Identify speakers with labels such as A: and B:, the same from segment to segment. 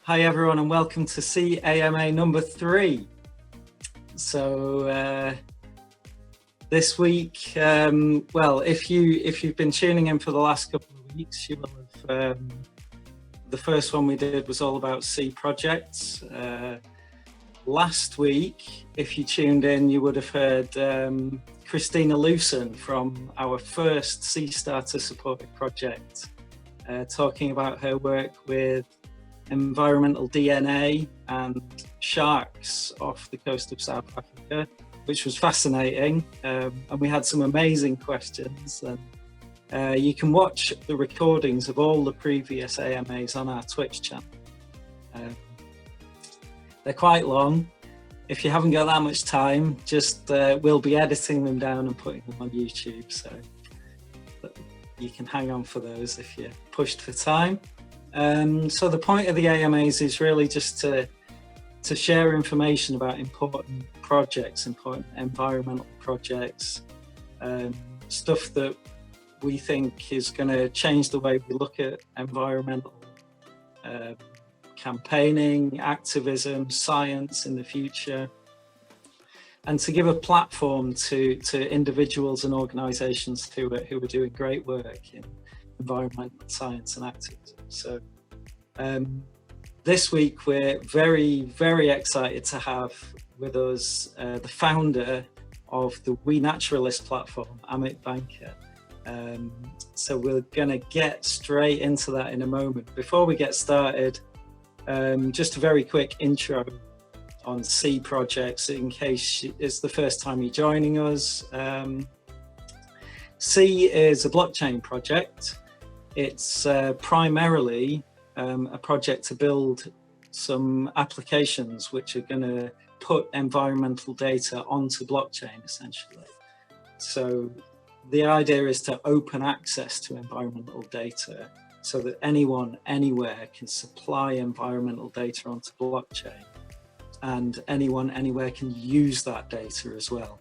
A: Hi everyone, and welcome to Sea AMA number 3. So this week, well, if you've been tuning in for the last couple of weeks, you will have. The first one we did was all about sea projects. Last week, if you tuned in, you would have heard Christina Lewson from our first Sea Starter supported project, talking about her work with environmental DNA and sharks off the coast of South Africa, which was fascinating, and we had some amazing questions. And you can watch the recordings of all the previous AMAs on our Twitch channel. They're quite long. If you haven't got that much time, just we'll be editing them down and putting them on YouTube, so you can hang on for those if you're pushed for time. So the point of the AMAs is really just to share information about important projects, important environmental projects, stuff that we think is going to change the way we look at environmental campaigning, activism, science in the future, and to give a platform to individuals and organisations who are doing great work in environmental science and activism. So this week we're very, very excited to have with us the founder of the WeNaturalists platform, Amit Banka. So we're going to get straight into that in a moment. Before we get started, just a very quick intro on sea projects in case it's the first time you're joining us. Sea is a blockchain project. It's primarily a project to build some applications which are going to put environmental data onto blockchain, essentially. So the idea is to open access to environmental data so that anyone, anywhere can supply environmental data onto blockchain, and anyone, anywhere can use that data as well.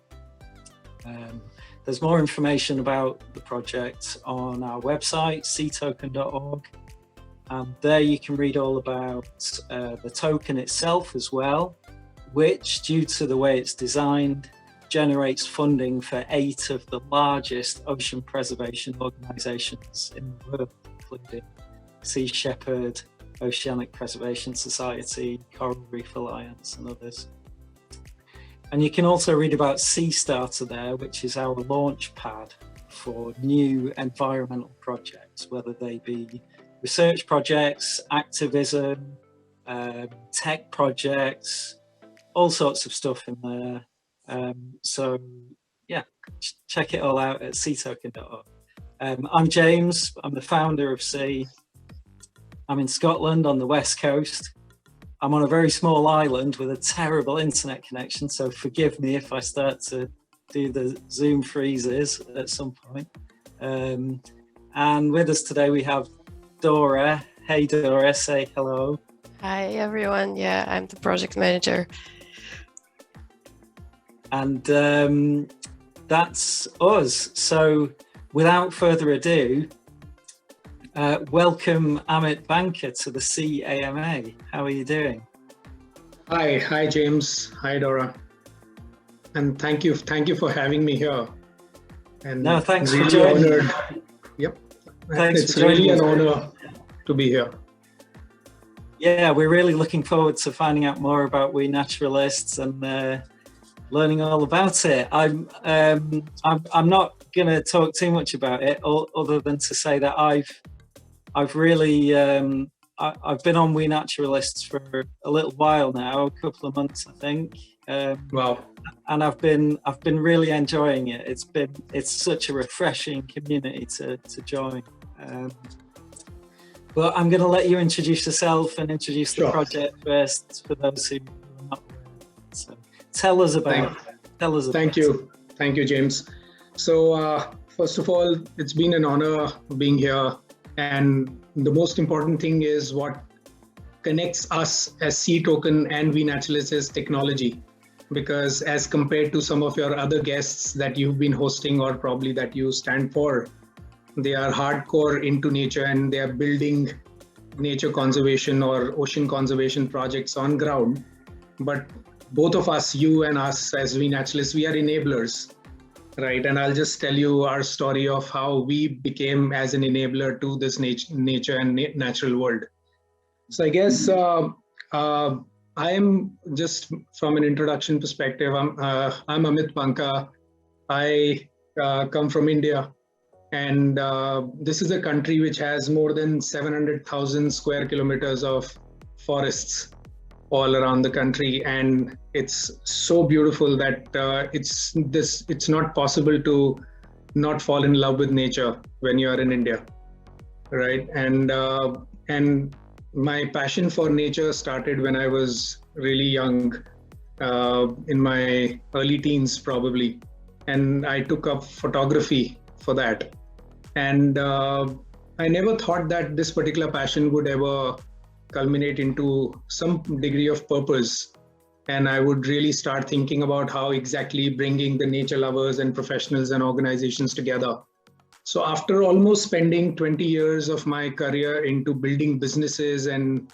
A: There's more information about the project on our website, seatoken.org. There you can read all about the token itself as well, which, due to the way it's designed, generates funding for 8 of the largest ocean preservation organisations in the world, including Sea Shepherd, Oceanic Preservation Society, Coral Reef Alliance, and others. And you can also read about Sea Starter there, which is our launch pad for new environmental projects, whether they be research projects, activism, tech projects, all sorts of stuff in there. So yeah, check it all out at seatoken.org. I'm James, I'm the founder of Sea. I'm in Scotland on the west coast. I'm on a very small island with a terrible internet connection, so forgive me if I start to do the Zoom freezes at some point. And with us today we have Dora. Hey Dora, say hello.
B: Hi everyone, yeah, I'm the project manager.
A: And that's us. So without further ado, welcome Amit Banka to the Sea AMA. How are you doing?
C: Hi James. Hi Dora. And thank you for having me here. And
A: no, thanks
C: really
A: for joining.
C: Honored. Yep.
A: Thanks
C: it's
A: for joining
C: really
A: us.
C: an honor to be here.
A: Yeah, we're really looking forward to finding out more about WeNaturalists and learning all about it. I'm not going to talk too much about it, other than to say that I've really I've been on WeNaturalists for a little while now, a couple of months I think.
C: Wow.
A: And I've been really enjoying it. It's such a refreshing community to join. But I'm going to let you introduce yourself and introduce the project first for those who are not aware. So tell us about it.
C: Thank you, James. So first of all, it's been an honor being here, and the most important thing is what connects us as Sea Token and WeNaturalists is technology, because as compared to some of your other guests that you've been hosting or probably that you stand for, they are hardcore into nature and they are building nature conservation or ocean conservation projects on ground, but both of us, you and us as WeNaturalists, we are enablers, right? And I'll just tell you our story of how we became as an enabler to this nature and natural world. So I guess I'm just from an introduction perspective, I'm Amit Banka. I come from India, and this is a country which has more than 700,000 square kilometers of forests all around the country, and it's so beautiful that it's not possible to not fall in love with nature when you are in India, right? And my passion for nature started when I was really young, in my early teens probably, and I took up photography for that. And I never thought that this particular passion would ever culminate into some degree of purpose. And I would really start thinking about how exactly bringing the nature lovers and professionals and organizations together. So after almost spending 20 years of my career into building businesses and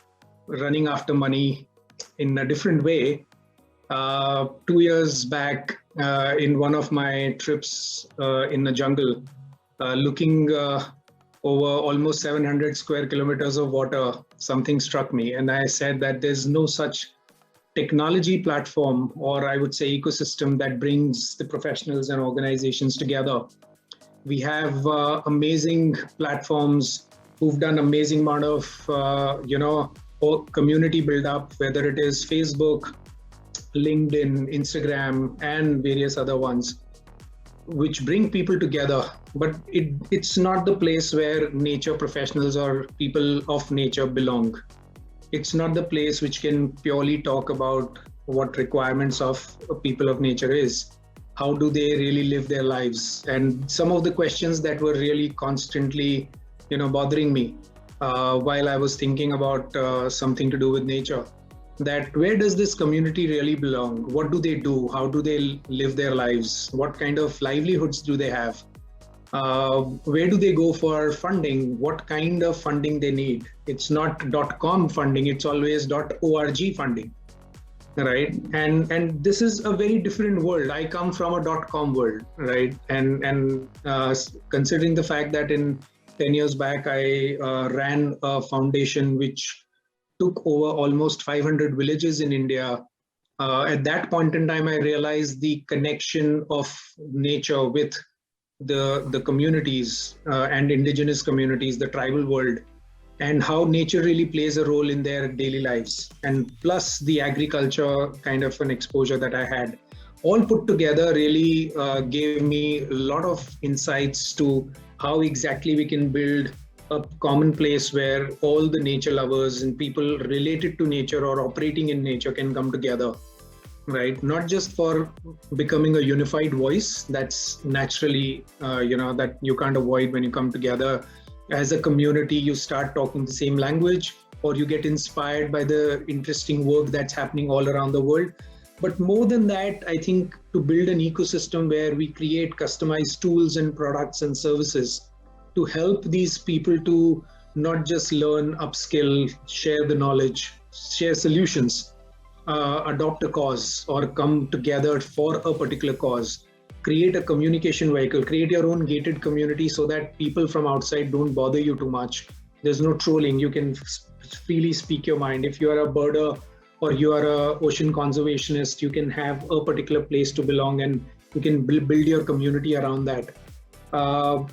C: running after money in a different way, 2 years back, in one of my trips in the jungle, looking over almost 700 square kilometers of water, something struck me. And I said that there's no such technology platform, or I would say ecosystem, that brings the professionals and organizations together. We have amazing platforms who've done amazing amount of, community build up, whether it is Facebook, LinkedIn, Instagram, and various other ones, which bring people together. But it's not the place where nature professionals or people of nature belong. It's not the place which can purely talk about what requirements of people of nature is. How do they really live their lives? And some of the questions that were really constantly, bothering me while I was thinking about something to do with nature. That where does this community really belong? What do they do? How do they live their lives? What kind of livelihoods do they have? Where do they go for funding? What kind of funding they need? It's not .com funding, it's always .org funding, right? And this is a very different world. I come from a .com world, right? And considering the fact that in 10 years back, I ran a foundation which took over almost 500 villages in India. At that point in time, I realized the connection of nature with the communities and indigenous communities, the tribal world, and how nature really plays a role in their daily lives. And plus the agriculture kind of an exposure that I had, all put together really gave me a lot of insights to how exactly we can build a common place where all the nature lovers and people related to nature or operating in nature can come together, right? Not just for becoming a unified voice that's naturally, that you can't avoid when you come together as a community. You start talking the same language, or you get inspired by the interesting work that's happening all around the world. But more than that, I think to build an ecosystem where we create customized tools and products and services to help these people to not just learn, upskill, share the knowledge, share solutions, adopt a cause, or come together for a particular cause, create a communication vehicle, create your own gated community so that people from outside don't bother you too much. There's no trolling. You can freely speak your mind. If you are a birder or you are an ocean conservationist, you can have a particular place to belong and you can build your community around that.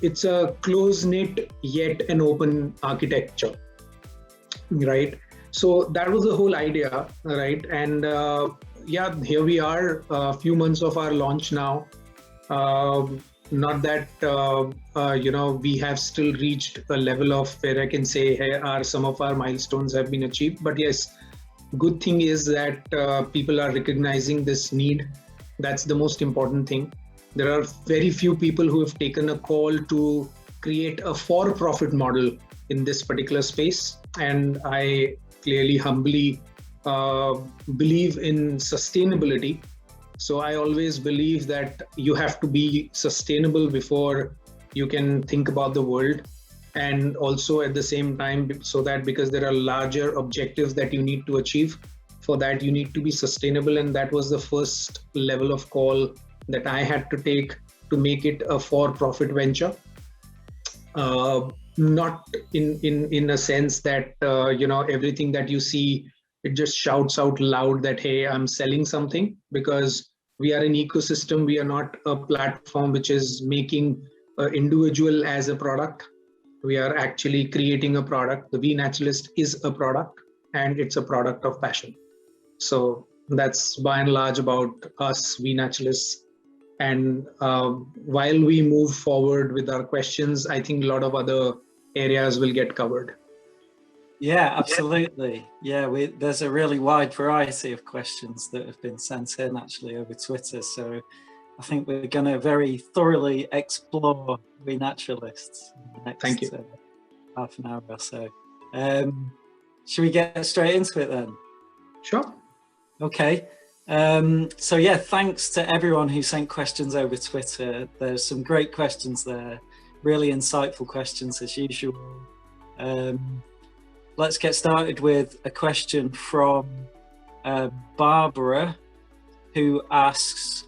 C: It's a close-knit yet an open architecture, right? So that was the whole idea, right? And here we are, a few months of our launch now. Not that, we have still reached a level of where I can say, here are some of our milestones have been achieved. But yes, good thing is that people are recognizing this need. That's the most important thing. There are very few people who have taken a call to create a for-profit model in this particular space. And I clearly, humbly believe in sustainability. So I always believe that you have to be sustainable before you can think about the world. and also at the same time, so that because there are larger objectives that you need to achieve, for that you need to be sustainable. And that was the first level of call that I had to take to make it a for-profit venture. Not in a sense that everything that you see, it just shouts out loud that, hey, I'm selling something, because we are an ecosystem. We are not a platform which is making an individual as a product. We are actually creating a product. The WeNaturalist is a product, and it's a product of passion. So that's by and large about us, WeNaturalists. And while we move forward with our questions, I think a lot of other areas will get covered.
A: Yeah, absolutely. Yeah, there's a really wide variety of questions that have been sent in actually over Twitter. So I think we're going to very thoroughly explore WeNaturalists in the next
C: Thank you.
A: Half an hour or so. Should we get straight into it then?
C: Sure.
A: Okay. So yeah, thanks to everyone who sent questions over Twitter. There's some great questions there, really insightful questions as usual. Let's get started with a question from Barbara, who asks,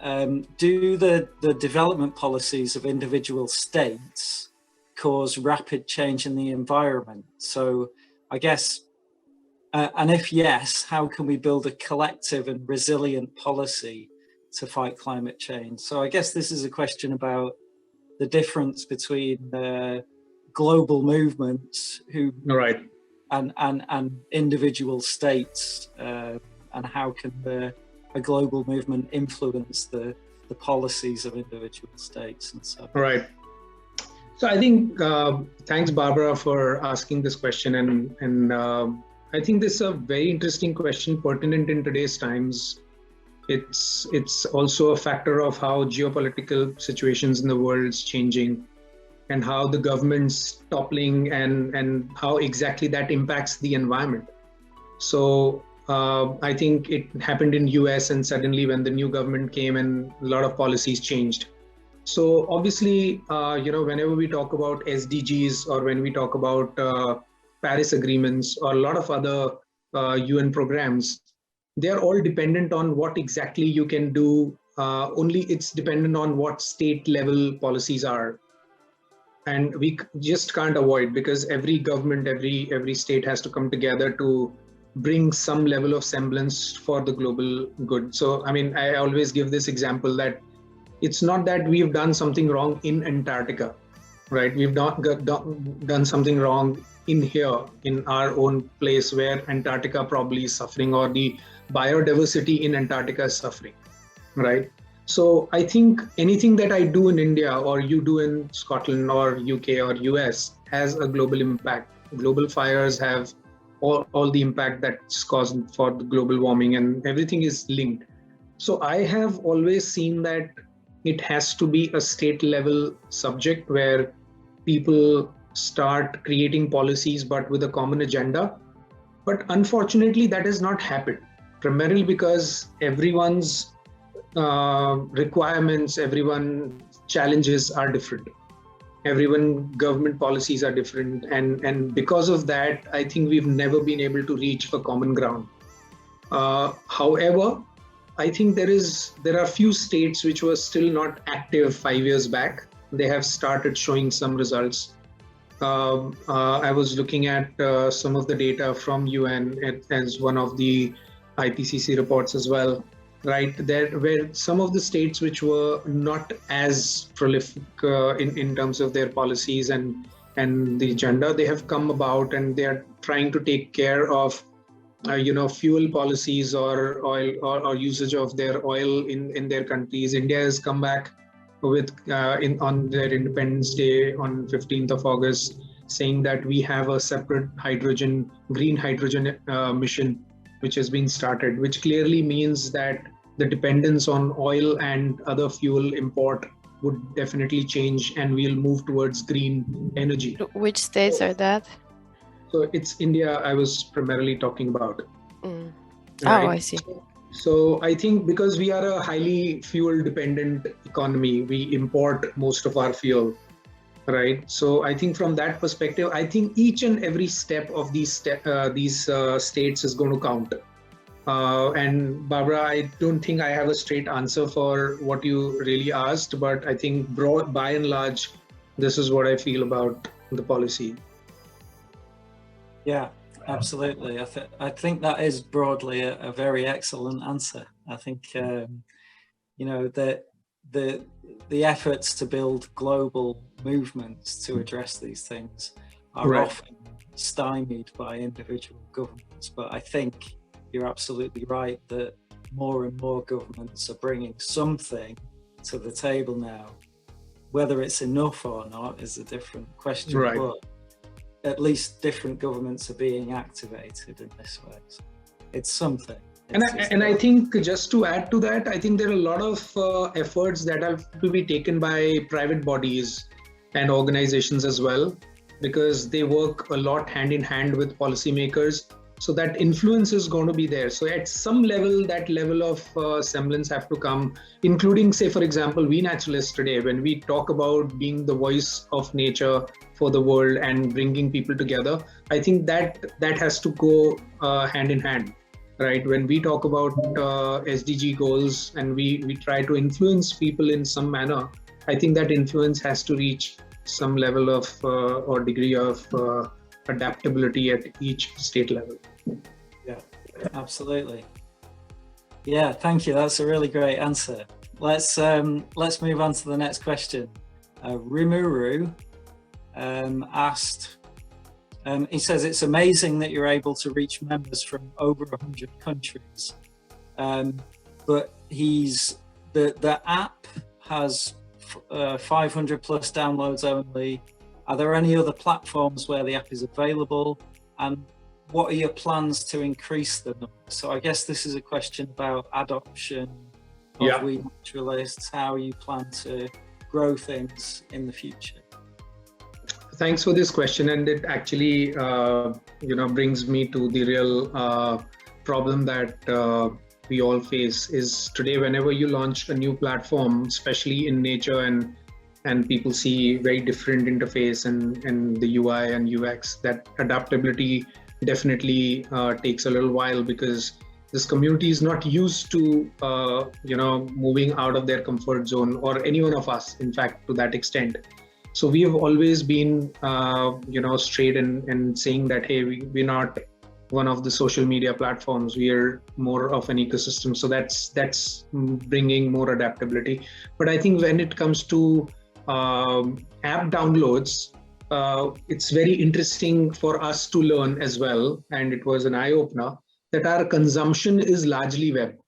A: do the development policies of individual states cause rapid change in the environment? So I guess, and if yes, how can we build a collective and resilient policy to fight climate change? So I guess this is a question about the difference between global movements and individual states, and how can a global movement influence the policies of individual states and so on.
C: Right. So I think, thanks Barbara for asking this question, and I think this is a very interesting question, pertinent in today's times. It's also a factor of how geopolitical situations in the world is changing, and how the government's toppling, and how exactly that impacts the environment. So I think it happened in US, and suddenly when the new government came, and a lot of policies changed. So obviously, whenever we talk about SDGs, or when we talk about Paris agreements, or a lot of other UN programs, they're all dependent on what exactly you can do. Only it's dependent on what state level policies are. And we just can't avoid, because every government, every state has to come together to bring some level of semblance for the global good. So, I mean, I always give this example that it's not that we've done something wrong in Antarctica, right? We've not done something wrong in here, in our own place where Antarctica probably is suffering, or the biodiversity in Antarctica is suffering, right? So I think anything that I do in India, or you do in Scotland or UK or US, has a global impact. Global fires have all the impact that's caused for the global warming, and everything is linked. So I have always seen that it has to be a state level subject where people start creating policies, but with a common agenda. But unfortunately, that has not happened, primarily because everyone's requirements, everyone's challenges are different. Everyone government policies are different, and because of that, I think we've never been able to reach a common ground. However, I think there are few states which were still not active 5 years back. They have started showing some results. I was looking at some of the data from UN as one of the IPCC reports as well, right? There were some of the states which were not as prolific in terms of their policies and the agenda. They have come about, and they are trying to take care of fuel policies, or oil, or usage of their oil in their countries. India has come back with on their Independence Day on 15th of August, saying that we have a separate green hydrogen mission, which has been started, which clearly means that the dependence on oil and other fuel import would definitely change, and we'll move towards green energy.
B: Which states are that?
C: So it's India I was primarily talking about.
B: Mm.
C: Right?
B: Oh, I see.
C: So I think because we are a highly fuel dependent economy, we import most of our fuel. right? So I think from that perspective, I think each and every step of these states is going to count. And Barbara, I don't think I have a straight answer for what you really asked, but I think by and large, this is what I feel about the policy.
A: Yeah, absolutely. I think that is broadly a very excellent answer. I think you know that the efforts to build global movements to address these things are often stymied by individual governments. But I think you're absolutely right that more and more governments are bringing something to the table now. Whether it's enough or not is a different question, but at least different governments are being activated in this way. So it's something.
C: And I think just to add to that, I think there are a lot of efforts that have to be taken by private bodies and organizations as well, because they work a lot hand in hand with policymakers. So that influence is going to be there. So at some level, that level of semblance have to come, including, say, for example, WeNaturalists today, when we talk about being the voice of nature for the world and bringing people together, I think that has to go hand in hand, right? When we talk about SDG goals and we try to influence people in some manner, I think that influence has to reach some level of or degree of adaptability at each state level.
A: Yeah, absolutely. Yeah, thank you. That's a really great answer. Let's move on to the next question. Rimuru asked, he says, it's amazing that you're able to reach members from over 100 countries, but the app has 500 plus downloads only. Are there any other platforms where the app is available? And what are your plans to increase the number? So I guess this is a question about adoption of WeNaturalists, how you plan to grow things in the future.
C: Thanks for this question, and it actually brings me to the real problem that we all face is today. Whenever you launch a new platform, especially in nature, and people see very different interface and the UI and UX, that adaptability definitely takes a little while, because this community is not used to moving out of their comfort zone, or any one of us, in fact, to that extent. So we have always been straight and saying that, hey, we're not one of the social media platforms, we are more of an ecosystem. So that's bringing more adaptability. But I think when it comes to app downloads, it's very interesting for us to learn as well, and it was an eye-opener, that our consumption is largely web.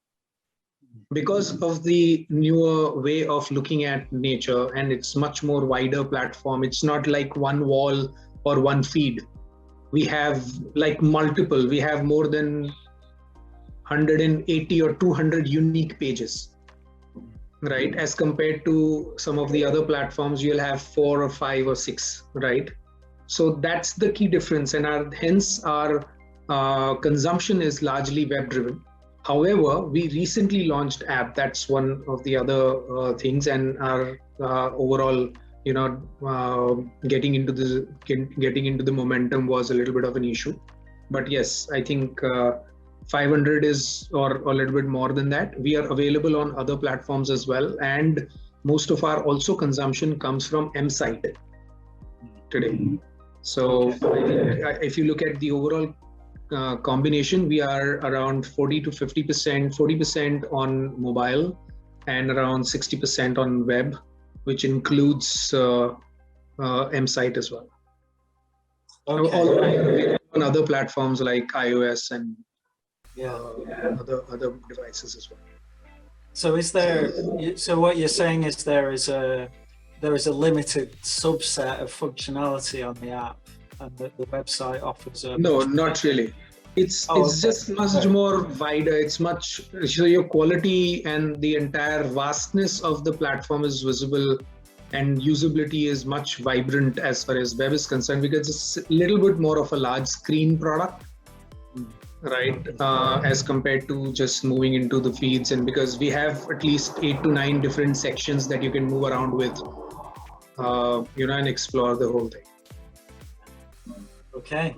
C: Because of the newer way of looking at nature, and it's much more wider platform. It's not like one wall or one feed. We have like multiple, we have more than 180 or 200 unique pages, right? As compared to some of the other platforms, you'll have 4 or 5 or 6, right? So that's the key difference, and hence our consumption is largely web driven. However, we recently launched app. That's one of the other things, and our overall, getting into the momentum was a little bit of an issue. But yes, I think 500 is, or a little bit more than that. We are available on other platforms as well, and most of our also consumption comes from mSite today. So if you look at the overall combination, we are around 40 to 50%, 40% on mobile and around 60% on web, which includes mSite as well. Okay. On other platforms like iOS and other devices as well.
A: So so what you're saying is there is a limited subset of functionality on the app, and the website offers a...
C: No, not really. It's just much more wider. It's much, so your quality and the entire vastness of the platform is visible, and usability is much vibrant as far as web is concerned, because it's a little bit more of a large screen product, right? As compared to just moving into the feeds, and because we have at least 8 to 9 different sections that you can move around with. and explore the whole thing.
A: Okay,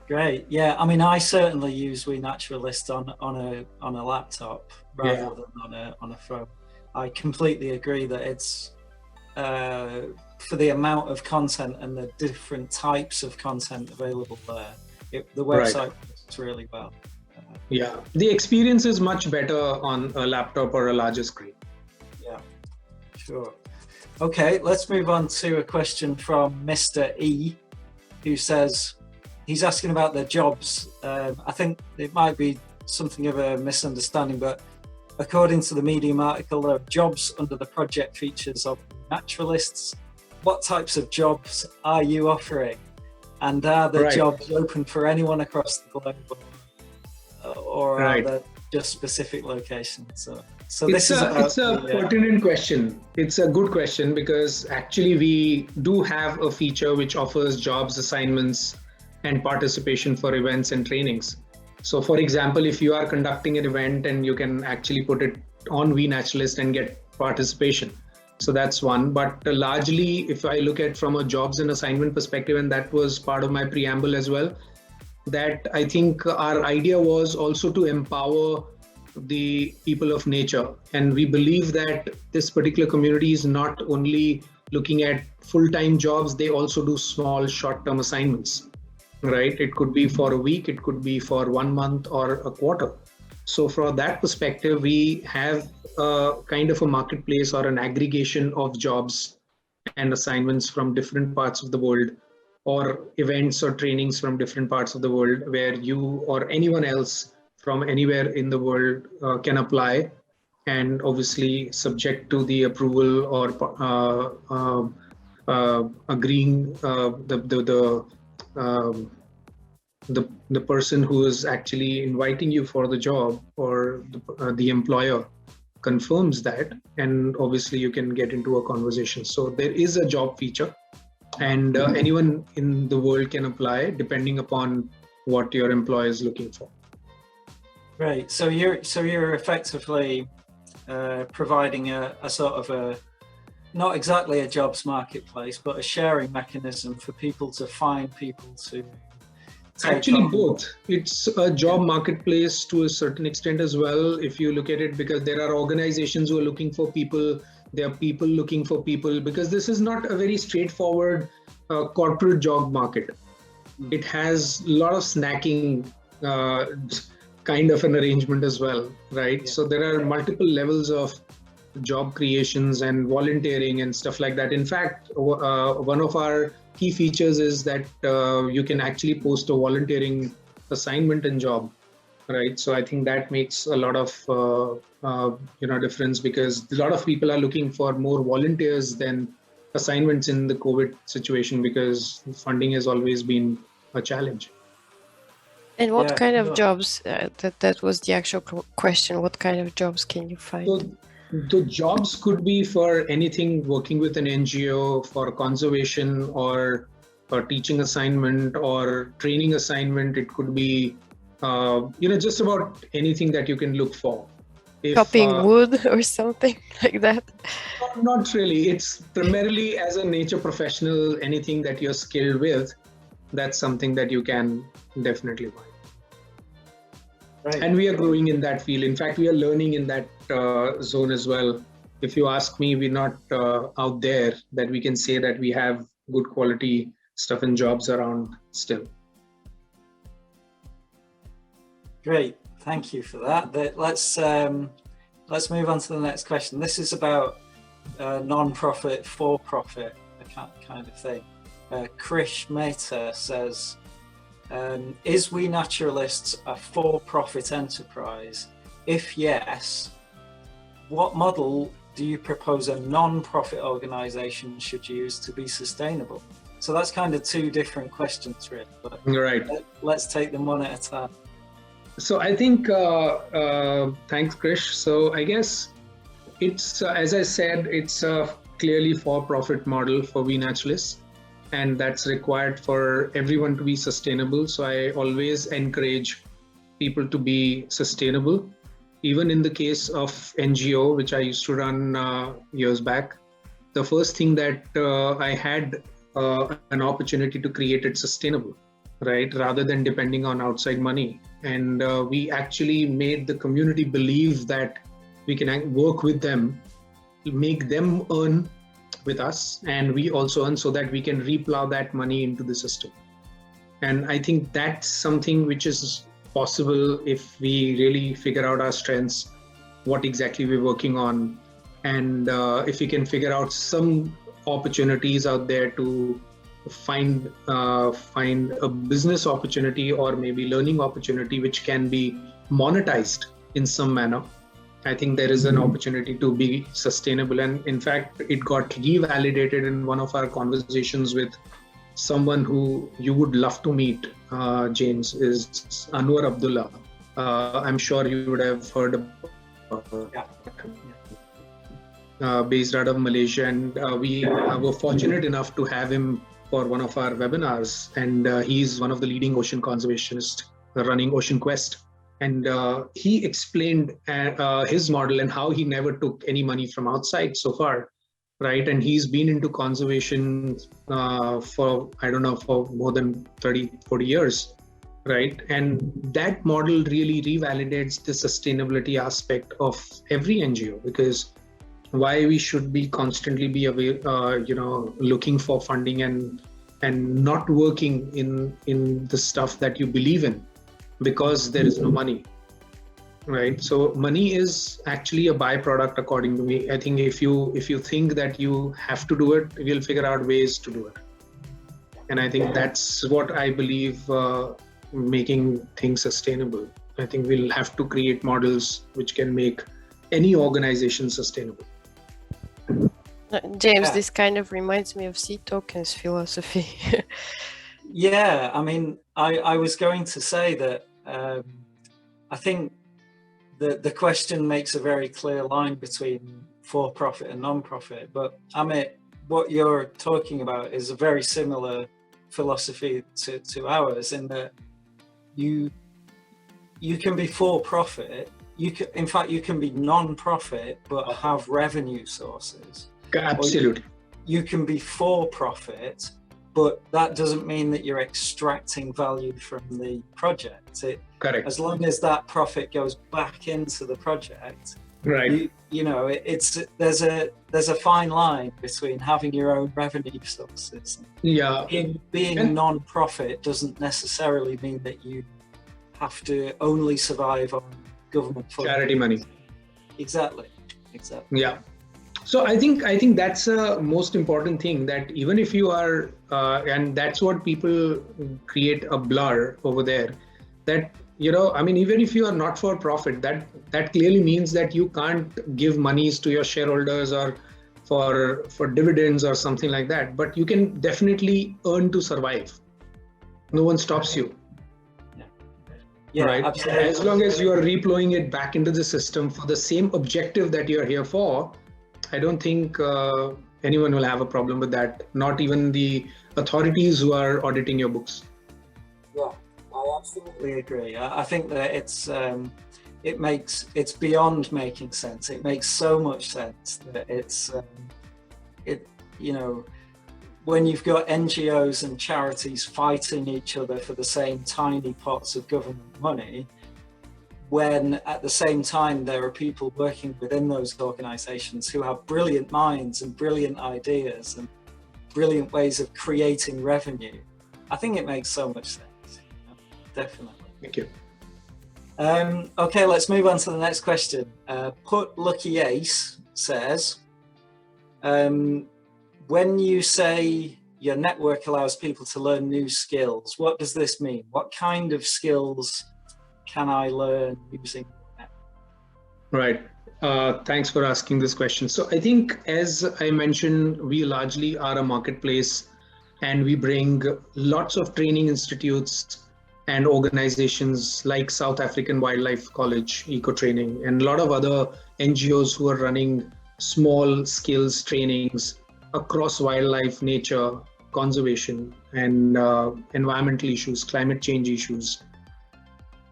A: great. Yeah, I mean, I certainly use WeNaturalists on a laptop rather than on a phone. I completely agree that it's for the amount of content and the different types of content available there. The website works really well.
C: Yeah, the experience is much better on a laptop or a larger screen.
A: Yeah, sure. Okay, let's move on to a question from Mr. E, who says he's asking about their jobs. I think it might be something of a misunderstanding, but according to the Medium article, there are jobs under the project features of Naturalists. What types of jobs are you offering? And are the jobs open for anyone across the globe, or are there just specific locations? So this is
C: it's a pertinent question. It's a good question because actually we do have a feature which offers jobs, assignments, and participation for events and trainings. So for example, if you are conducting an event and you can actually put it on WeNaturalist and get participation. So that's one. But largely, if I look at from a jobs and assignment perspective, and that was part of my preamble as well, that I think our idea was also to empower the people of nature. And we believe that this particular community is not only looking at full-time jobs, they also do small short-term assignments, right? It could be for a week, it could be for 1 month or a quarter. So from that perspective, we have a kind of a marketplace or an aggregation of jobs and assignments from different parts of the world, or events or trainings from different parts of the world, where you or anyone else from anywhere in the world can apply, and obviously subject to the approval or agreeing the person who is actually inviting you for the job, or the employer confirms that, and obviously you can get into a conversation. So there is a job feature, and anyone in the world can apply depending upon what your employer is looking for.
A: Right. So you're effectively providing a sort of a, not exactly a jobs marketplace, but a sharing mechanism for people to find people to
C: actually on. Both. It's a job marketplace to a certain extent as well, if you look at it, because there are organizations who are looking for people, there are people looking for people, because this is not a very straightforward corporate job market. It has a lot of snacking kind of an arrangement as well, right? Yeah. So there are multiple levels of job creations and volunteering and stuff like that. In fact, one of our key features is that you can actually post a volunteering assignment and job, right? So I think that makes a lot of difference, because a lot of people are looking for more volunteers than assignments in the COVID situation, because funding has always been a challenge.
B: And what kind of jobs? That was the actual question. What kind of jobs can you find?
C: So the jobs could be for anything, working with an NGO for conservation, or teaching assignment or training assignment. It could be, just about anything that you can look for.
B: Chopping wood or something like that?
C: Not really. It's primarily as a nature professional, anything that you're skilled with, that's something that you can definitely find. Right. And we are growing in that field. In fact, we are learning in that zone as well. If you ask me, we're not out there that we can say that we have good quality stuff and jobs around still.
A: Great, thank you for that. Let's move on to the next question. This is about non-profit, for-profit kind of thing. Krish Mehta says, is WeNaturalists a for-profit enterprise? If yes, what model do you propose a non-profit organization should use to be sustainable? So that's kind of two different questions, really. But
C: right.
A: Let's take them one at a time.
C: So I think, thanks, Krish. So I guess it's, as I said, it's a clearly for-profit model for WeNaturalists, and that's required for everyone to be sustainable. So I always encourage people to be sustainable. Even in the case of NGO, which I used to run years back, the first thing that I had an opportunity to create it sustainable, right? Rather than depending on outside money. And we actually made the community believe that we can work with them, make them earn with us, and we also earn, so that we can replow that money into the system. And I think that's something which is possible if we really figure out our strengths, what exactly we're working on, and if we can figure out some opportunities out there to find a business opportunity or maybe learning opportunity which can be monetized in some manner. I think there is an opportunity to be sustainable. And in fact, it got revalidated in one of our conversations with someone who you would love to meet, James, is Anwar Abdullah. I'm sure you would have heard about based out of Malaysia. And we were fortunate enough to have him for one of our webinars. And he's one of the leading ocean conservationists running Ocean Quest. And he explained his model and how he never took any money from outside so far, right? And he's been into conservation for more than 30, 40 years, right? And that model really revalidates the sustainability aspect of every NGO, because why we should be constantly be aware, looking for funding and not working in the stuff that you believe in, because there is no money, right? So money is actually a byproduct, according to me. I think if you think that you have to do it, we'll figure out ways to do it. And I think that's what I believe making things sustainable. I think we'll have to create models which can make any organization sustainable.
B: James, this kind of reminds me of Sea Tokens philosophy.
A: Yeah, I mean, I was going to say that I think the question makes a very clear line between for-profit and non-profit. But Amit, what you're talking about is a very similar philosophy to ours, in that you can be for-profit. In fact, you can be non-profit but have revenue sources.
C: Absolutely.
A: You can be for-profit, but that doesn't mean that you're extracting value from the project.
C: Correct.
A: As long as that profit goes back into the project,
C: right?
A: There's a fine line between having your own revenue sources.
C: Yeah.
A: Being non-profit doesn't necessarily mean that you have to only survive on government funding.
C: Charity money.
A: Exactly.
C: Yeah. So I think that's a most important thing, that even if you are, and that's what people create a blur over there, that, even if you are not for profit, that clearly means that you can't give monies to your shareholders or for dividends or something like that. But you can definitely earn to survive. No one stops you.
A: Yeah,
C: right?
A: Absolutely.
C: As long as you are redeploying it back into the system for the same objective that you're here for, I don't think anyone will have a problem with that. Not even the authorities who are auditing your books.
A: Yeah, I absolutely agree. I think that it's beyond making sense. It makes so much sense that when you've got NGOs and charities fighting each other for the same tiny pots of government money, when at the same time there are people working within those organizations who have brilliant minds and brilliant ideas and brilliant ways of creating revenue, I think it makes so much sense. Definitely.
C: Thank you.
A: Okay, let's move on to the next question. Put Lucky Ace says, when you say your network allows people to learn new skills, what does this mean? What kind of skills can I learn using that?
C: Right. Thanks for asking this question. So I think, as I mentioned, we largely are a marketplace, and we bring lots of training institutes and organizations like South African Wildlife College Eco Training and a lot of other NGOs who are running small skills trainings across wildlife, nature, conservation, and environmental issues, climate change issues.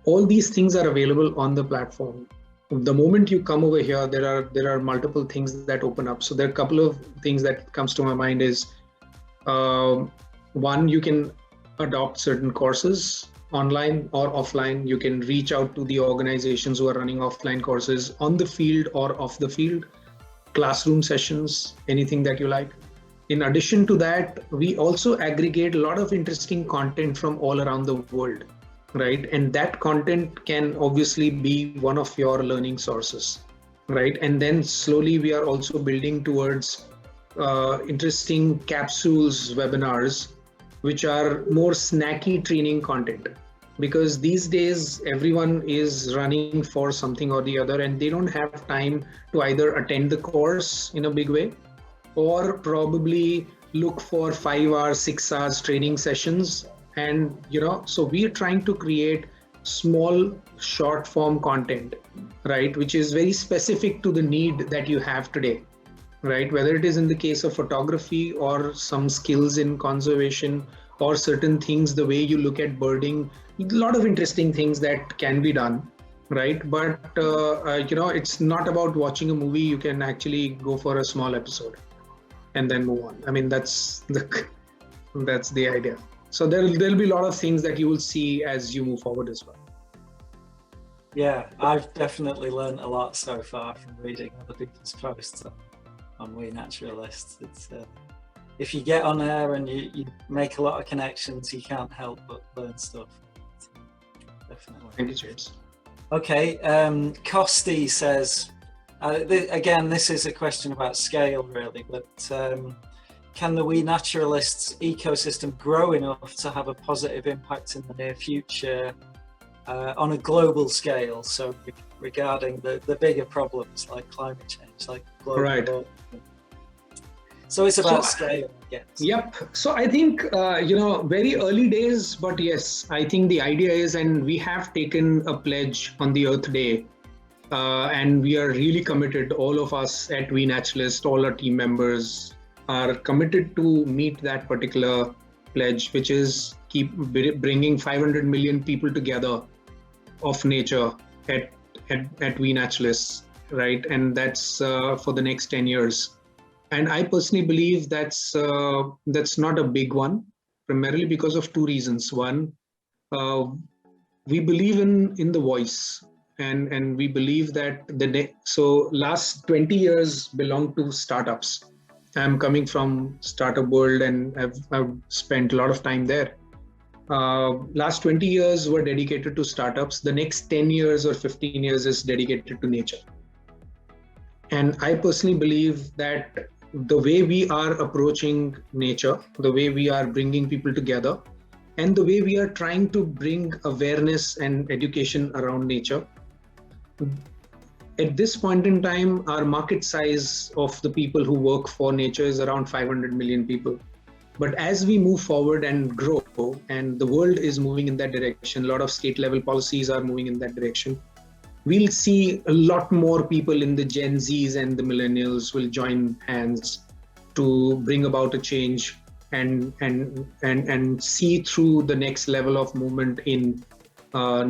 C: All these things are available on the platform. the moment you come over here, there are multiple things that open up. So there are a couple of things that comes to my mind is, one, you can adopt certain courses online or offline. You can reach out to the organizations who are running offline courses on the field or off the field, classroom sessions, anything that you like. In addition to that, we also aggregate a lot of interesting content from all around the world, right? And that content can obviously be one of your learning sources, right? And then slowly we are also building towards interesting capsules, webinars, which are more snacky training content. Because these days, everyone is running for something or the other, and they don't have time to either attend the course in a big way, or probably look for 5 hours, 6 hours training sessions. And, so we are trying to create small short form content, right? Which is very specific to the need that you have today, right? Whether it is in the case of photography or some skills in conservation or certain things, the way you look at birding, a lot of interesting things that can be done, right? But, it's not about watching a movie. You can actually go for a small episode and then move on. I mean, that's the idea. So there'll be a lot of things that you will see as you move forward as well.
A: Yeah, I've definitely learned a lot so far from reading other people's posts on WeNaturalists. It's if you get on there and you make a lot of connections, you can't help but learn stuff. Definitely.
C: Thank you, James.
A: Okay, Costi says, again, this is a question about scale really, but can the WeNaturalists ecosystem grow enough to have a positive impact in the near future on a global scale? So regarding the bigger problems like climate change, like global warming. So it's about scale, I guess.
C: Yep. So I think, very early days, but yes, I think the idea is, and we have taken a pledge on the Earth Day, and we are really committed, all of us at WeNaturalists, all our team members are committed to meet that particular pledge, which is keep bringing 500 million people together of nature at WeNaturalists, right? And that's for the next 10 years. And I personally believe that's not a big one, primarily because of two reasons. One, we believe in the voice, and we believe that so last 20 years belong to startups. I'm coming from startup world, and I've spent a lot of time there. Last 20 years were dedicated to startups. The next 10 years or 15 years is dedicated to nature. And I personally believe that the way we are approaching nature, the way we are bringing people together, and the way we are trying to bring awareness and education around nature, at this point in time, our market size of the people who work for nature is around 500 million people. But as we move forward and grow, and the world is moving in that direction, a lot of state level policies are moving in that direction, we'll see a lot more people in the Gen Zs and the millennials will join hands to bring about a change and see through the next level of movement in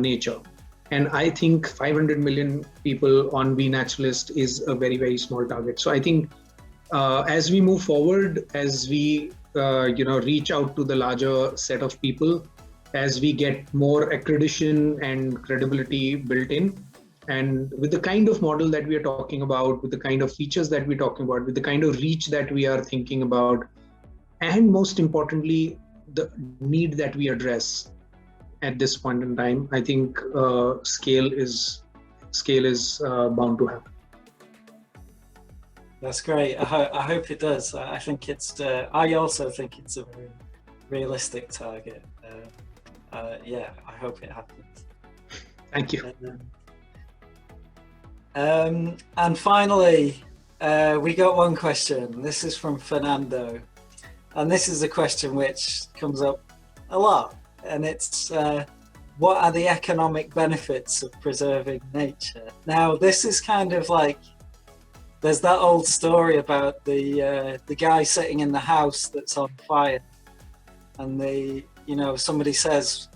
C: nature. And I think 500 million people on WeNaturalist is a very, very small target. So I think as we move forward, as we reach out to the larger set of people, as we get more accreditation and credibility built in, and with the kind of model that we are talking about, with the kind of features that we're talking about, with the kind of reach that we are thinking about, and most importantly, the need that we address at this point in time, I think scale is bound to happen.
A: That's great. I hope it does. I think I also think it's a very realistic target. Yeah, I hope it happens.
C: Thank you.
A: And finally, we got one question. This is from Fernando. And this is a question which comes up a lot. And it's, what are the economic benefits of preserving nature? Now, this is kind of like, there's that old story about the guy sitting in the house that's on fire. And somebody says,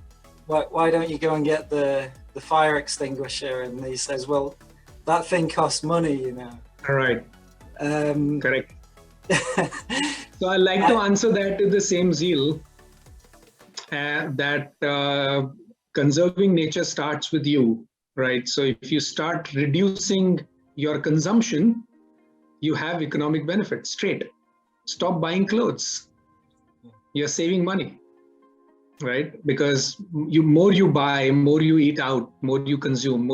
A: why don't you go and get the fire extinguisher? And he says, well, that thing costs money, you know.
C: All right. Correct. So I like to answer that with the same zeal that conserving nature starts with you, right? So if you start reducing your consumption, you have economic benefit straight. Stop buying clothes. You're saving money, right? Because more you buy, more you eat out, more you consume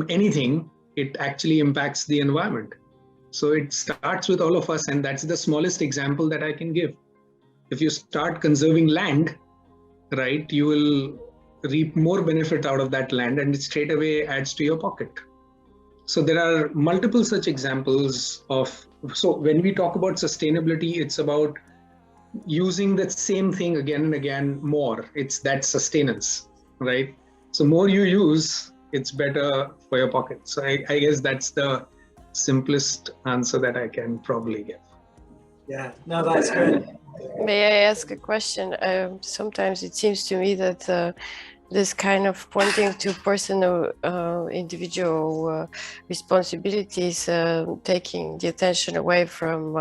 C: anything, it actually impacts the environment. So it starts with all of us, and that's the smallest example that I can give. If you start conserving land, right, you will reap more benefit out of that land, and it straight away adds to your pocket. So there are multiple such examples of, so when we talk about sustainability, it's about using that same thing again and again more. It's that sustenance, right? So more you use, it's better for your pocket. So I guess that's the simplest answer that I can probably give.
A: Yeah, no, that's good.
B: May I ask a question? Sometimes it seems to me that this kind of pointing to personal, individual responsibilities, taking the attention away from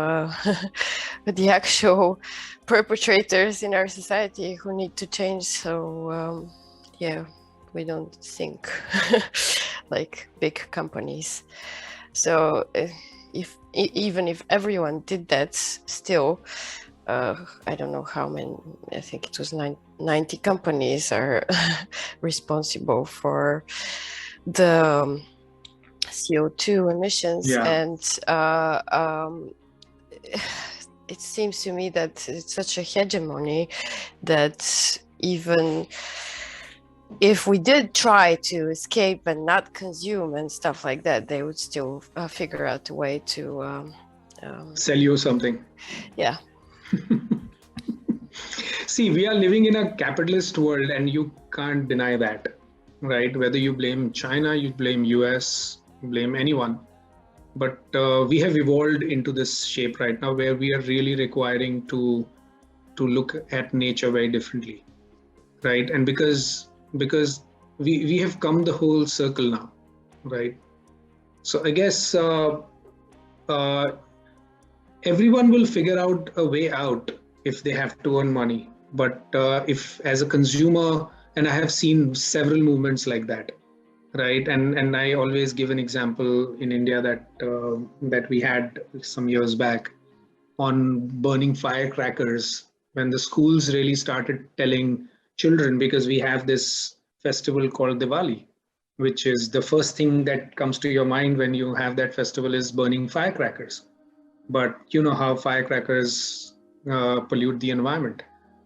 B: the actual perpetrators in our society who need to change. So yeah, we don't think like big companies. So even if everyone did that, still, I don't know how many, I think it was 90 companies are responsible for the CO2 emissions.
C: Yeah.
B: And it seems to me that it's such a hegemony that even if we did try to escape and not consume and stuff like that, they would still figure out a way to
C: sell you something.
B: Yeah.
C: See, we are living in a capitalist world, and you can't deny that, right? Whether you blame China, you blame US, blame anyone. But we have evolved into this shape right now where we are really requiring to look at nature very differently, right? And because we have come the whole circle now, right? So I guess everyone will figure out a way out if they have to earn money. But if as a consumer, and I have seen several movements like that, right? And I always give an example in India that we had some years back on burning firecrackers, when the schools really started telling children, because we have this festival called Diwali, which is the first thing that comes to your mind when you have that festival is burning firecrackers. But you know how firecrackers pollute the environment,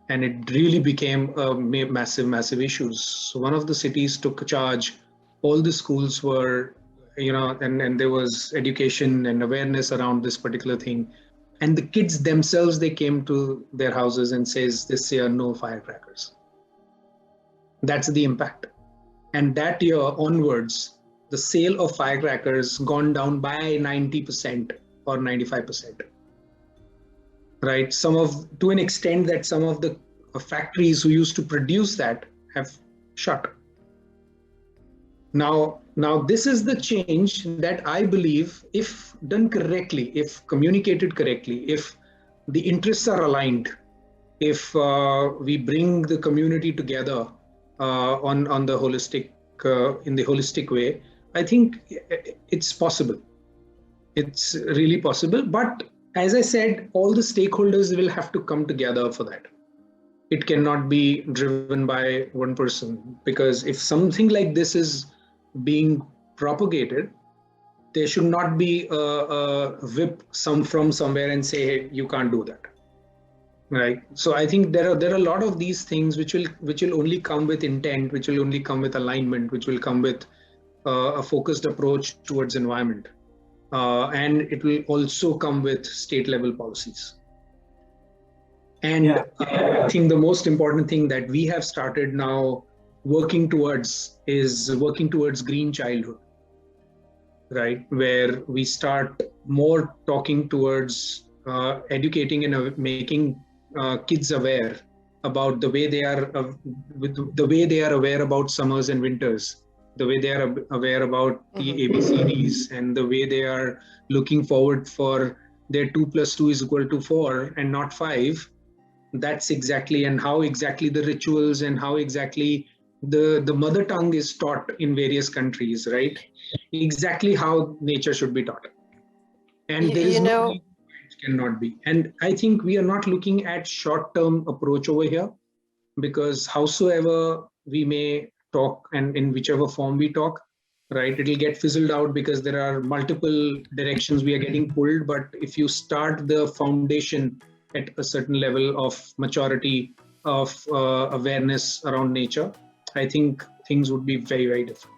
C: and it really became a massive issues. So one of the cities took charge. All the schools were, and there was education and awareness around this particular thing. And the kids themselves, they came to their houses and says, this year, no firecrackers. That's the impact. And that year onwards, the sale of firecrackers gone down by 90% or 95%. Right? To an extent that some of the factories who used to produce that have shut. Now this is the change that I believe, if done correctly, if communicated correctly, if the interests are aligned, if we bring the community together on the holistic in the holistic way, I think it's possible. It's really possible. But as I said, all the stakeholders will have to come together for that. It cannot be driven by one person, because if something like this is being propagated, there should not be a whip from somewhere and say, hey, you can't do that, right? So I think there are a lot of these things which will only come with intent, which will only come with alignment, which will come with a focused approach towards environment, and it will also come with state level policies. And I think the most important thing that we have started now working towards is working towards green childhood, right? Where we start more talking towards educating and making kids aware about the way they are aware about summers and winters, the way they are aware about the ABCDs, and the way they are looking forward for their 2 + 2 = 4 and not 5. That's exactly, and how exactly the rituals and how exactly the mother tongue is taught in various countries, right? Exactly how nature should be taught. And there is no reason why it cannot be. And I think we are not looking at short-term approach over here, because howsoever we may talk and in whichever form we talk, right, it'll get fizzled out because there are multiple directions we are getting pulled. But if you start the foundation at a certain level of maturity, of awareness around nature, I think things would be very, very different.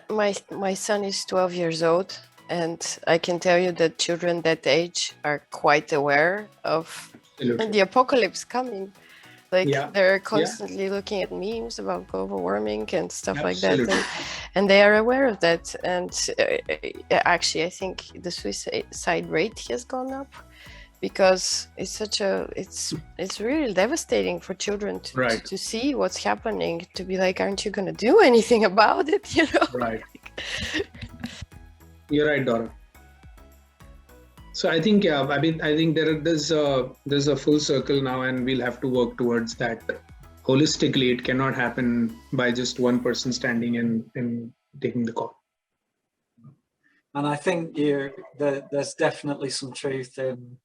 B: My son is 12 years old, and I can tell you that children that age are quite aware of the apocalypse coming. Like they're constantly looking at memes about global warming and stuff like that, and they are aware of that. And actually, I think the suicide rate has gone up, because it's such a it's really devastating for children to see what's happening, to be like, aren't you going to do anything about it, you know?
C: Right. You're right, Dora. So I think, I think there's a full circle now, and we'll have to work towards that holistically. It cannot happen by just one person standing and taking the call.
A: And I think there's definitely some truth in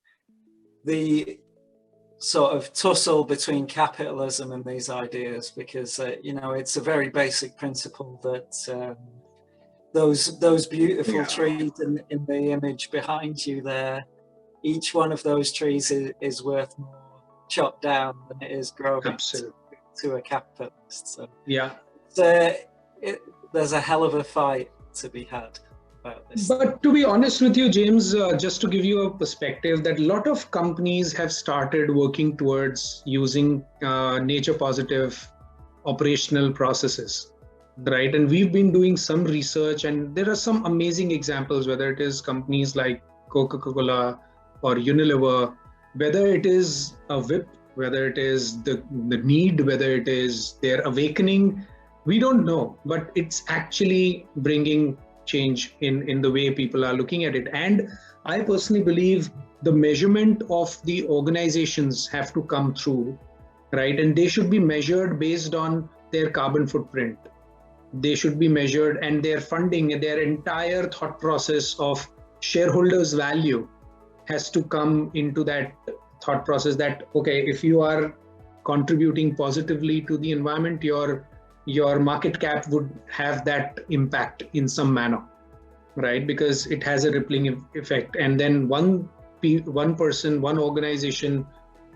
A: the sort of tussle between capitalism and these ideas, because it's a very basic principle that those beautiful trees in the image behind you there, each one of those trees is worth more chopped down than it is growing to a capitalist. So there's a hell of a fight to be had about this.
C: But to be honest with you, James, just to give you a perspective, that a lot of companies have started working towards using nature positive operational processes. Right, and we've been doing some research, and there are some amazing examples, whether it is companies like Coca-Cola or Unilever, whether it is a whip, whether it is the need, whether it is their awakening, we don't know, but it's actually bringing change in the way people are looking at it. And I personally believe the measurement of the organizations have to come through, right, and they should be measured based on their carbon footprint. They should be measured, and their funding, their entire thought process of shareholders' value has to come into that thought process, that, okay, if you are contributing positively to the environment, your market cap would have that impact in some manner, right? Because it has a rippling effect. And then one person, one organization,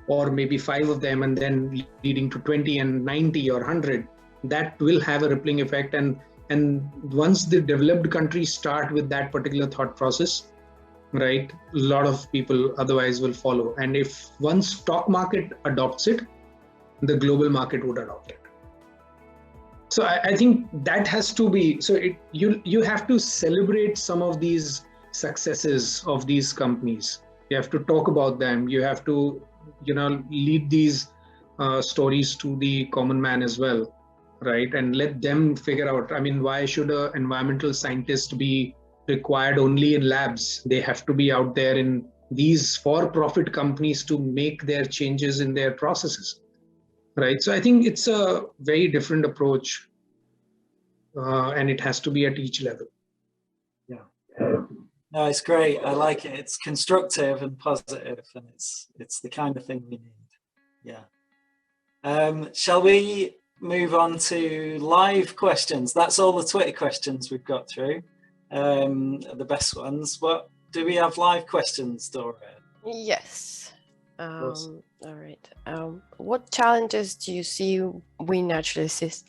C: or maybe 5 of them, and then leading to 20 and 90 or 100, that will have a rippling effect. And once the developed countries start with that particular thought process, right, a lot of people otherwise will follow. And if one stock market adopts it, the global market would adopt it. So I think that has to be, so you have to celebrate some of these successes of these companies. You have to talk about them. You have to, lead these stories to the common man as well. Right, and let them figure out, why should an environmental scientist be required only in labs? They have to be out there in these for-profit companies to make their changes in their processes, right? So I think it's a very different approach, and it has to be at each level.
A: Yeah. No, it's great. I like it. It's constructive and positive, and it's the kind of thing we need. Yeah. Shall we move on to live questions? That's all the Twitter questions we've got through, the best ones. What do we have live questions, Dora?
B: Yes. All right. What challenges do you see we naturalists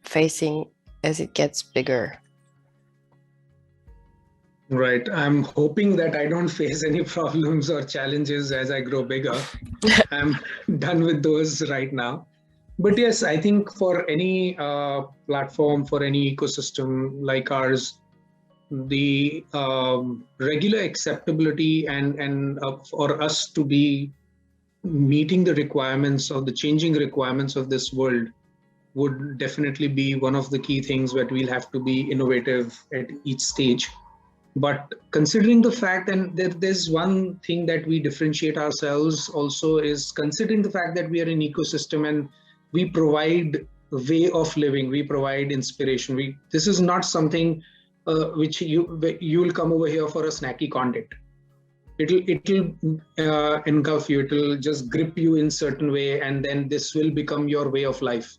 B: facing as it gets bigger?
C: Right. I'm hoping that I don't face any problems or challenges as I grow bigger. I'm done with those right now. But yes, I think for any platform, for any ecosystem like ours, the regular acceptability and for us to be meeting the requirements of the changing requirements of this world would definitely be one of the key things that we'll have to be innovative at each stage. But considering the fact, and there's one thing that we differentiate ourselves also, is considering the fact that we are an ecosystem and we provide a way of living, we provide inspiration. This is not something which you'll come over here for a snacky content. It'll engulf you, it'll just grip you in certain way, and then this will become your way of life.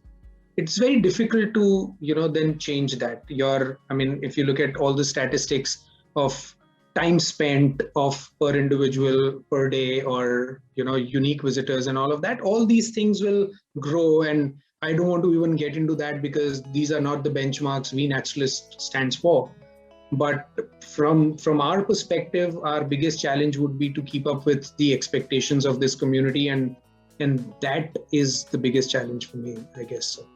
C: It's very difficult to, then change that. If you look at all the statistics of time spent of per individual per day, or, unique visitors and all of that, all these things will grow. And I don't want to even get into that because these are not the benchmarks WeNaturalists stands for. But from our perspective, our biggest challenge would be to keep up with the expectations of this community. And that is the biggest challenge for me, I guess. So.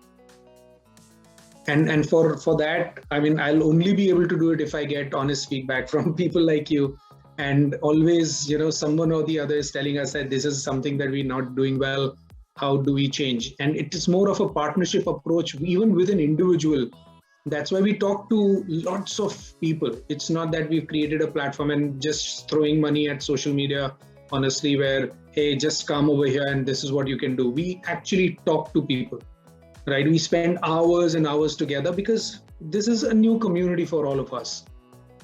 C: And for that, I'll only be able to do it if I get honest feedback from people like you. And always, someone or the other is telling us that this is something that we're not doing well. How do we change? And it is more of a partnership approach, even with an individual. That's why we talk to lots of people. It's not that we've created a platform and just throwing money at social media, honestly, where, hey, just come over here and this is what you can do. We actually talk to people, right? We spend hours and hours together because this is a new community for all of us,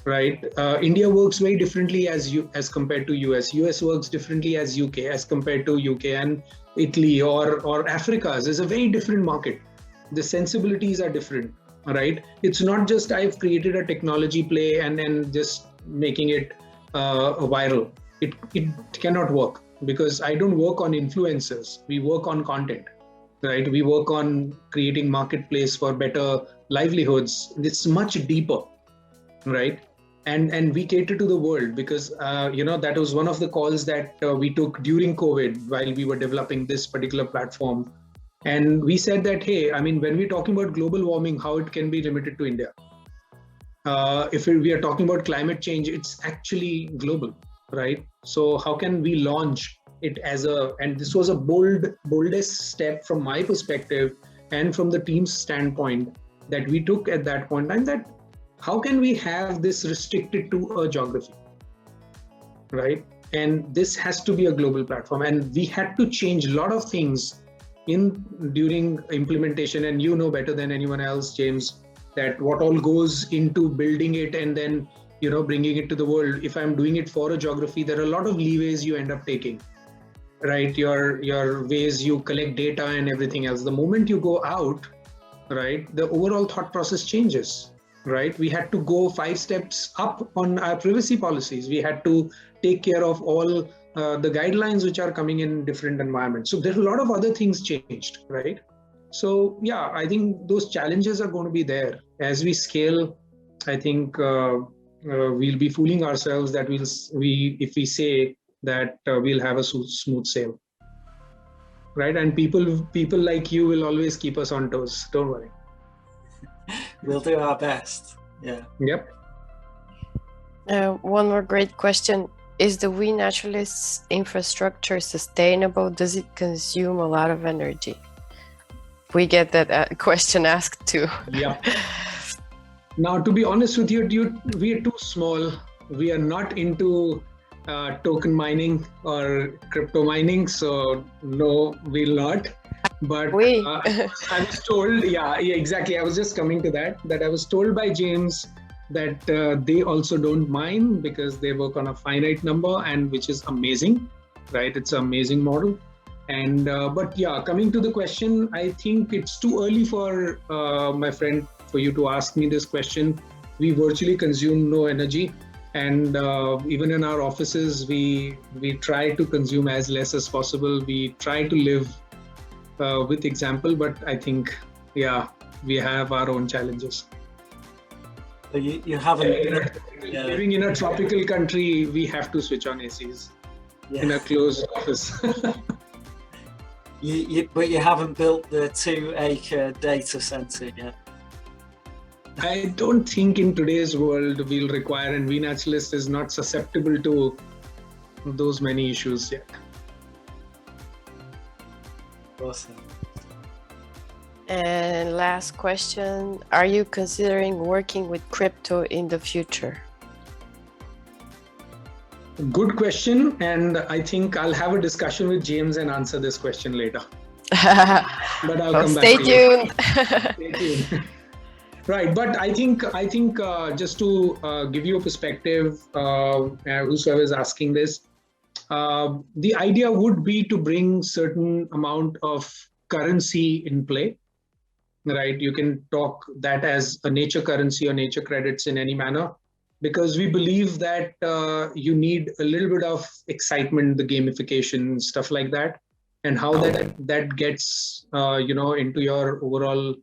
C: right? India works very differently as compared to US. US works differently as UK as compared to UK, and Italy or Africa is a very different market. The sensibilities are different. Right? It's not just I've created a technology play and just making it viral. It cannot work because I don't work on influencers. We work on content, right? We work on creating marketplace for better livelihoods. It's much deeper, right? And we cater to the world because, that was one of the calls that we took during COVID while we were developing this particular platform. And we said that, hey, when we're talking about global warming, how it can be limited to India? If we are talking about climate change, it's actually global, right? So how can we launch it and this was a boldest step from my perspective and from the team's standpoint that we took at that point in time, that how can we have this restricted to a geography, right? And this has to be a global platform. And we had to change a lot of things during implementation, and better than anyone else, James, that what all goes into building it and then bringing it to the world. If I'm doing it for a geography, there are a lot of leeways you end up taking, right? Your ways you collect data and everything else. The moment you go out, right, the overall thought process changes, right? We had to go 5 steps up on our privacy policies. We had to take care of all the guidelines which are coming in different environments. So there's a lot of other things changed, right? So yeah, I think those challenges are going to be there. As we scale, I think we'll be fooling ourselves that if we say that we'll have a smooth sail, right? And people like you will always keep us on toes. Don't worry.
A: We'll do our best. Yeah.
C: Yep.
B: One more great question. Is the WeNaturalists infrastructure sustainable? Does it consume a lot of energy? We get that question asked too.
C: Yeah. Now, to be honest with you, we are too small. We are not into token mining or crypto mining. So no, we'll not. But I was told, yeah, exactly. I was just coming to that I was told by James that they also don't mine because they work on a finite number, and which is amazing, right? It's an amazing model. And but yeah, coming to the question, I think it's too early for my friend for you to ask me this question. We virtually consume no energy, and even in our offices, we try to consume as less as possible. We try to live with example, but I think, yeah, we have our own challenges.
A: You haven't
C: living in a tropical country, we have to switch on ACs in a closed office.
A: But you haven't built the 2-acre data center yet.
C: I don't think in today's world we'll require, and WeNaturalist is not susceptible to those many issues yet.
A: Awesome.
B: And last question, are you considering working with crypto in the future?
C: Good question, and I think I'll have a discussion with James and answer this question later. But I'll come back
B: stay
C: to you.
B: tuned.
C: Stay tuned. Right, but I think just to give you a perspective, whosoever is asking this, the idea would be to bring certain amount of currency in play. Right, you can talk that as a nature currency or nature credits in any manner, because we believe that you need a little bit of excitement, the gamification, stuff like that, and how that gets into your overall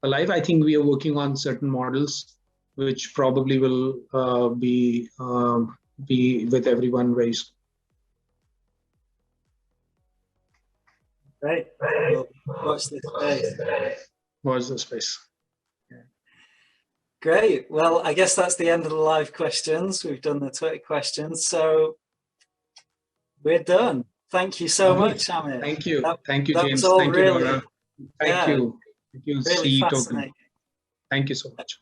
C: life. I think we are working on certain models which probably will be with everyone very soon.
A: Great. Well, watch this space.
C: Watch the space.
A: Great. Well, I guess that's the end of the live questions. We've done the Twitter questions, so we're done. Thank you so much, Amit.
C: Thank you. Thank you, James.
A: Thank
C: you, Nora. Thank you. Thank you,
A: really
C: Sea
A: fascinating.
C: Token. Thank you so much.